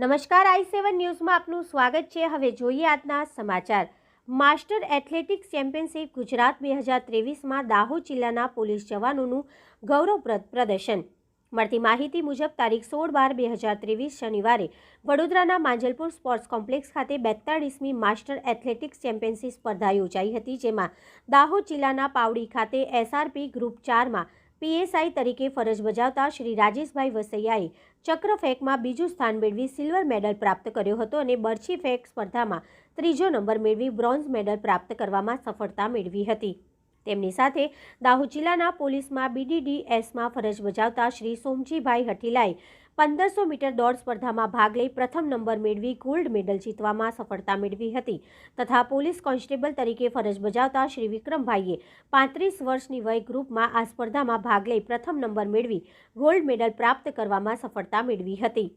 નમસ્કાર, i7 ન્યૂઝમાં આપનું સ્વાગત છે। હવે જોઈએ આજના સમાચાર। માસ્ટર એથ્લેટિક્સ ચેમ્પિયનશિપ ગુજરાત 2023માં દાહોદ જિલ્લાના પોલીસ જવાનોનું ગૌરવપ્રદ પ્રદર્શન। મળતી માહિતી મુજબ તારીખ 16/12/2023 શનિવારે વડોદરાના માંજલપુર સ્પોર્ટ્સ કોમ્પ્લેક્સ ખાતે 42મી માસ્ટર એથ્લેટિક્સ ચેમ્પિયનશિપ સ્પર્ધા યોજાઈ હતી, જેમાં દાહોદ જિલ્લાના પાવડી ખાતે SRP ગ્રુપ 4માં PSI તરીકે ફરજ બજાવતા શ્રી રાજેશભાઈ વસૈયાએ ચક્ર ફેંકમાં બીજું સ્થાન મેળવી સિલ્વર મેડલ પ્રાપ્ત કર્યો હતો અને બરછી ફેંક સ્પર્ધામાં ત્રીજો નંબર મેળવી બ્રોન્ઝ મેડલ પ્રાપ્ત કરવામાં સફળતા મેળવી હતી। તેમની સાથે દાહોદ જિલ્લાના પોલીસમાં BDDSમાં ફરજ બજાવતા શ્રી સોમજીભાઈ હઠીલાએ 1500 મીટર દોડ સ્પર્ધામાં ભાગ લઈ પ્રથમ નંબર મેળવી ગોલ્ડ મેડલ જીતવામાં સફળતા મેળવી હતી તથા પોલીસ કોન્સ્ટેબલ તરીકે ફરજ બજાવતા શ્રી વિક્રમભાઈએ 35 વર્ષની વય ગ્રુપમાં આ સ્પર્ધામાં ભાગ લઈ પ્રથમ નંબર મેળવી ગોલ્ડ મેડલ પ્રાપ્ત કરવામાં સફળતા મેળવી હતી।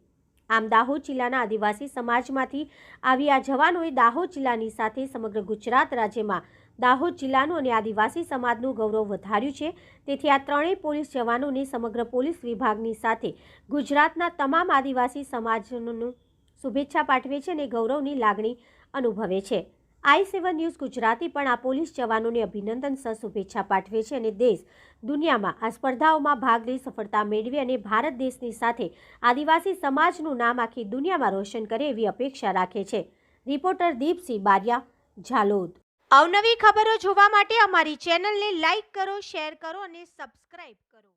આમ દાહોદ જિલ્લાના આદિવાસી સમાજમાંથી આવી આ જવાનોએ દાહોદ જિલ્લાની સાથે સમગ્ર ગુજરાત રાજ્યમાં દાહોદ જિલ્લાનું અને આદિવાસી સમાજનું ગૌરવ વધાર્યું છે। તેથી આ ત્રણેય પોલીસ જવાનોને સમગ્ર પોલીસ વિભાગની સાથે ગુજરાતના તમામ આદિવાસી સમાજનું શુભેચ્છા પાઠવે છે અને ગૌરવની લાગણી અનુભવે છે। i7 ન્યૂઝ ગુજરાતી પણ આ પોલીસ જવાનોને અભિનંદન સહ શુભેચ્છા પાઠવે છે અને દેશ દુનિયામાં આ સ્પર્ધાઓમાં ભાગ લઈ સફળતા મેળવે અને ભારત દેશની સાથે આદિવાસી સમાજનું નામ આખી દુનિયામાં રોશન કરે એવી અપેક્ષા રાખે છે। રિપોર્ટર દીપસિંહ બારિયા, ઝાલોદ। અવનવી ખબરો જોવા માટે અમારી ચેનલને લાઇક કરો, શેર કરો અને સબસ્ક્રાઇબ કરો।